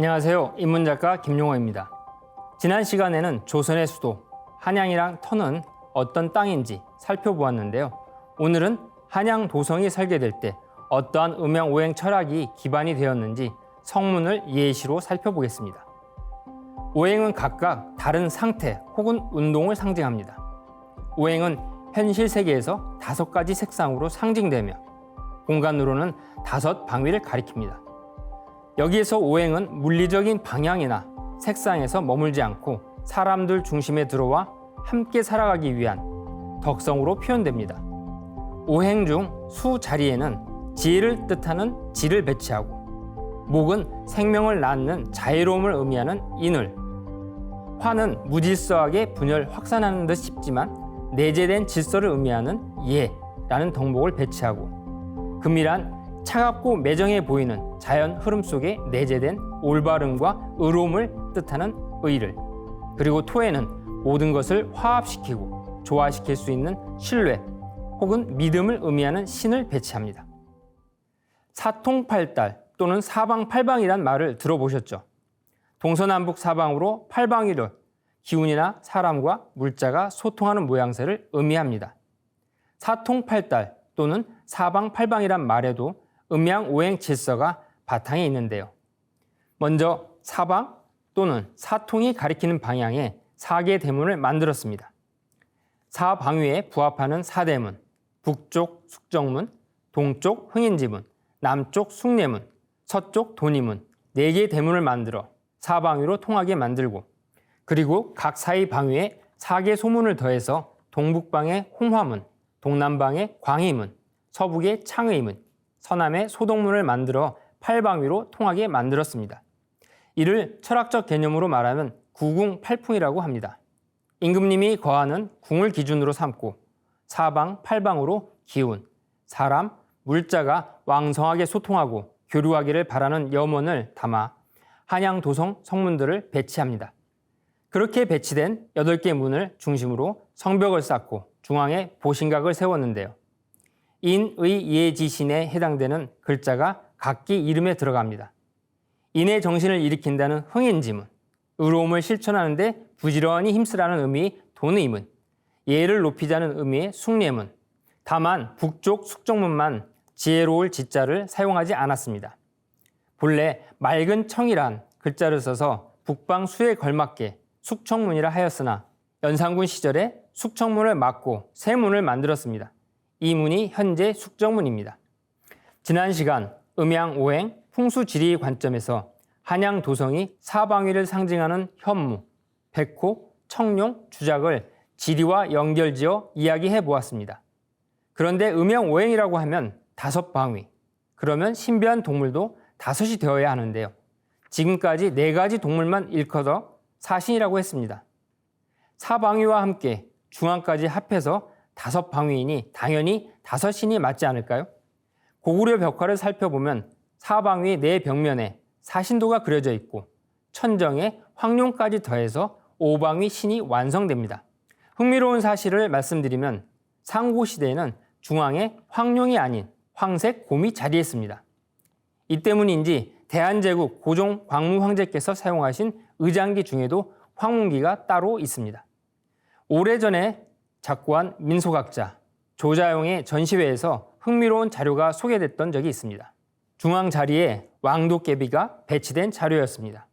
안녕하세요. 인문작가 김용호입니다. 지난 시간에는 조선의 수도 한양이랑 터는 어떤 땅인지 살펴보았는데요. 오늘은 한양 도성이 설계될 때 어떠한 음양 오행 철학이 기반이 되었는지 성문을 예시로 살펴보겠습니다. 오행은 각각 다른 상태 혹은 운동을 상징합니다. 오행은 현실 세계에서 5가지 색상으로 상징되며 공간으로는 5 방위를 가리킵니다. 여기에서 오행은 물리적인 방향이나 색상에서 머물지 않고 사람들 중심에 들어와 함께 살아가기 위한 덕성으로 표현됩니다. 오행 중 수 자리에는 지혜를 뜻하는 지를 배치하고 목은 생명을 낳는 자유로움을 의미하는 인을, 화는 무질서하게 분열 확산하는 듯 싶지만 내재된 질서를 의미하는 예라는 덕목을 배치하고 금이란 차갑고 매정해 보이는 자연 흐름 속에 내재된 올바름과 의로움을 뜻하는 의를, 그리고 토에는 모든 것을 화합시키고 조화시킬 수 있는 신뢰 혹은 믿음을 의미하는 신을 배치합니다. 사통팔달 또는 사방팔방이란 말을 들어보셨죠? 동서남북 사방으로 팔방위를 기운이나 사람과 물자가 소통하는 모양새를 의미합니다. 사통팔달 또는 사방팔방이란 말에도 음양 오행 질서가 바탕에 있는데요. 먼저 사방 또는 사통이 가리키는 방향에 4개 대문을 만들었습니다. 사방위에 부합하는 사대문, 북쪽 숙정문, 동쪽 흥인지문, 남쪽 숭례문, 서쪽 돈이문 4개의 대문을 만들어 사방위로 통하게 만들고, 그리고 각 사이 방위에 4개 소문을 더해서 동북방의 홍화문, 동남방의 광희문, 서북의 창의문, 서남의 소동문을 만들어 8방위로 통하게 만들었습니다. 이를 철학적 개념으로 말하면 구궁팔풍이라고 합니다. 임금님이 거하는 궁을 기준으로 삼고 사방 팔방으로 기운, 사람, 물자가 왕성하게 소통하고 교류하기를 바라는 염원을 담아 한양 도성 성문들을 배치합니다. 그렇게 배치된 8개 문을 중심으로 성벽을 쌓고 중앙에 보신각을 세웠는데요. 인의 예지신에 해당되는 글자가 각기 이름에 들어갑니다. 인의 정신을 일으킨다는 흥인지문, 의로움을 실천하는 데 부지런히 힘쓰라는 의미의 돈의문, 예를 높이자는 의미의 숭례문, 다만 북쪽 숙정문만 지혜로울 지자를 사용하지 않았습니다. 본래 맑은 청이란 글자를 써서 북방 수에 걸맞게 숙청문이라 하였으나 연산군 시절에 숙청문을 막고 새 문을 만들었습니다. 이 문이 현재 숙정문입니다. 지난 시간 음양 오행 풍수지리 관점에서 한양 도성이 사방위를 상징하는 현무, 백호, 청룡, 주작을 지리와 연결지어 이야기해 보았습니다. 그런데 음양 오행이라고 하면 5방위, 그러면 신비한 동물도 5이 되어야 하는데요. 지금까지 4가지 동물만 일컬어 사신이라고 했습니다. 사방위와 함께 중앙까지 합해서 5방위이니 당연히 5신이 맞지 않을까요? 고구려 벽화를 살펴보면 사방위 4벽면에 사신도가 그려져 있고 천정에 황룡까지 더해서 5방위 신이 완성됩니다. 흥미로운 사실을 말씀드리면 상고시대에는 중앙에 황룡이 아닌 황색 곰이 자리했습니다. 이 때문인지 대한제국 고종 광무 황제께서 사용하신 의장기 중에도 황문기가 따로 있습니다. 오래전에 작고한 민속학자 조자용의 전시회에서 흥미로운 자료가 소개됐던 적이 있습니다. 중앙 자리에 왕도깨비가 배치된 자료였습니다.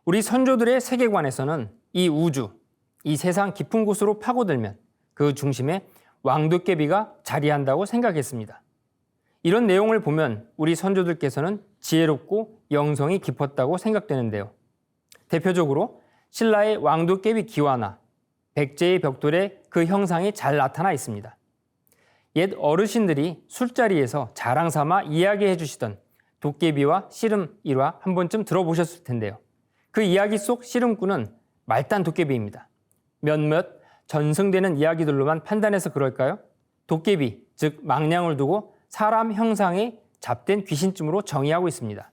우리 선조들의 세계관에서는 이 우주, 이 세상 깊은 곳으로 파고들면 그 중심에 왕도깨비가 자리한다고 생각했습니다. 이런 내용을 보면 우리 선조들께서는 지혜롭고 영성이 깊었다고 생각되는데요. 대표적으로 신라의 왕도깨비 기와나 백제의 벽돌에 그 형상이 잘 나타나 있습니다. 옛 어르신들이 술자리에서 자랑삼아 이야기해 주시던 도깨비와 씨름 일화 한 번쯤 들어보셨을 텐데요. 그 이야기 속 씨름꾼은 말단 도깨비입니다. 몇몇 전승되는 이야기들로만 판단해서 그럴까요? 도깨비, 즉 망량을 두고 사람 형상에 잡된 귀신쯤으로 정의하고 있습니다.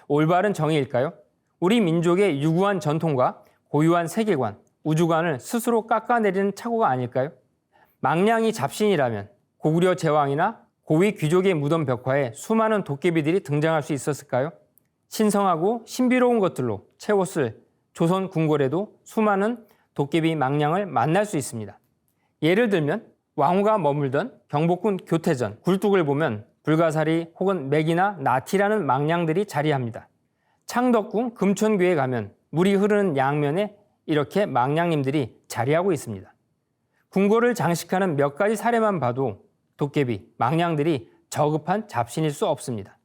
올바른 정의일까요? 우리 민족의 유구한 전통과 고유한 세계관, 우주관을 스스로 깎아내리는 착오가 아닐까요? 망량이 잡신이라면 고구려 제왕이나 고위 귀족의 무덤 벽화에 수많은 도깨비들이 등장할 수 있었을까요? 신성하고 신비로운 것들로 채웠을 조선 궁궐에도 수많은 도깨비 망냥을 만날 수 있습니다. 예를 들면 왕후가 머물던 경복궁 교태전 굴뚝을 보면 불가사리 혹은 맥이나 나티라는 망냥들이 자리합니다. 창덕궁 금천교에 가면 물이 흐르는 양면에 이렇게 망냥님들이 자리하고 있습니다. 궁궐을 장식하는 몇 가지 사례만 봐도 도깨비, 망냥들이 저급한 잡신일 수 없습니다.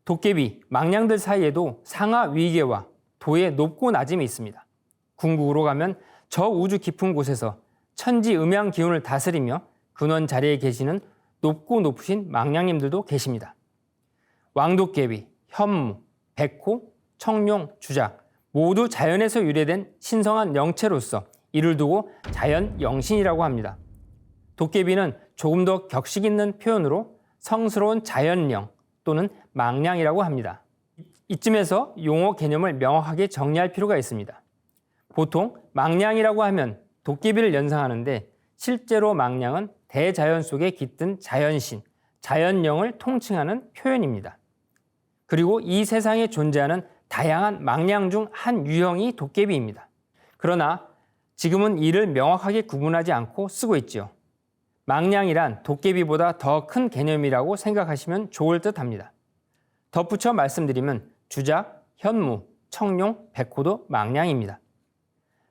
도깨비, 망냥들 사이에도 상하 위계와 도의 높고 낮음이 있습니다. 궁극으로 가면 저 우주 깊은 곳에서 천지 음양 기운을 다스리며 근원 자리에 계시는 높고 높으신 망냥님들도 계십니다. 왕도깨비, 현무, 백호, 청룡, 주작 모두 자연에서 유래된 신성한 영체로서 이를 두고 자연영신이라고 합니다. 도깨비는 조금 더 격식 있는 표현으로 성스러운 자연령 또는 망냥이라고 합니다. 이쯤에서 용어 개념을 명확하게 정리할 필요가 있습니다. 보통 망냥이라고 하면 도깨비를 연상하는데 실제로 망냥은 대자연 속에 깃든 자연신, 자연령을 통칭하는 표현입니다. 그리고 이 세상에 존재하는 다양한 망냥 중 한 유형이 도깨비입니다. 그러나 지금은 이를 명확하게 구분하지 않고 쓰고 있지요. 망냥이란 도깨비보다 더 큰 개념이라고 생각하시면 좋을 듯합니다. 덧붙여 말씀드리면 주작, 현무, 청룡, 백호도 망냥입니다.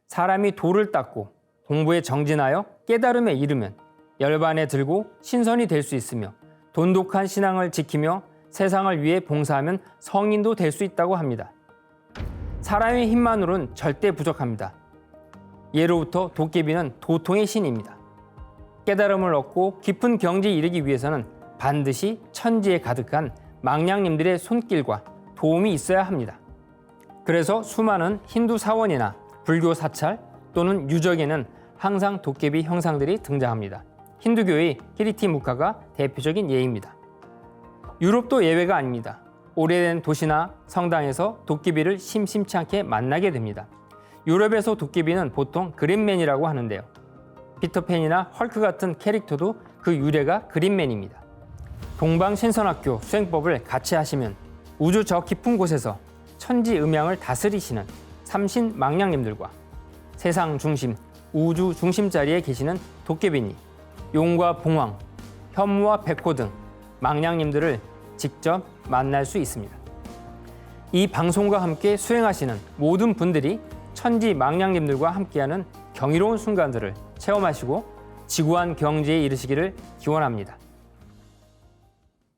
사람이 도를 닦고 공부에 정진하여 깨달음에 이르면 열반에 들고 신선이 될 수 있으며 돈독한 신앙을 지키며 세상을 위해 봉사하면 성인도 될 수 있다고 합니다. 사람의 힘만으로는 절대 부족합니다. 예로부터 도깨비는 도통의 신입니다. 깨달음을 얻고 깊은 경지에 이르기 위해서는 반드시 천지에 가득한 망냥님들의 손길과 도움이 있어야 합니다. 그래서 수많은 힌두 사원이나 불교 사찰 또는 유적에는 항상 도깨비 형상들이 등장합니다. 힌두교의 키리티 무카가 대표적인 예입니다. 유럽도 예외가 아닙니다. 오래된 도시나 성당에서 도깨비를 심심치 않게 만나게 됩니다. 유럽에서 도깨비는 보통 그린맨이라고 하는데요. 피터팬이나 헐크 같은 캐릭터도 그 유래가 그린맨입니다. 동방신선학교 수행법을 같이 하시면 우주 저 깊은 곳에서 천지 음양을 다스리시는 삼신 망냥님들과 세상 중심, 우주 중심 자리에 계시는 도깨비님, 용과 봉황, 현무와 백호 등 망냥님들을 직접 만날 수 있습니다. 이 방송과 함께 수행하시는 모든 분들이 천지 망냥님들과 함께하는 경이로운 순간들을 체험하시고 지구한 경지에 이르시기를 기원합니다.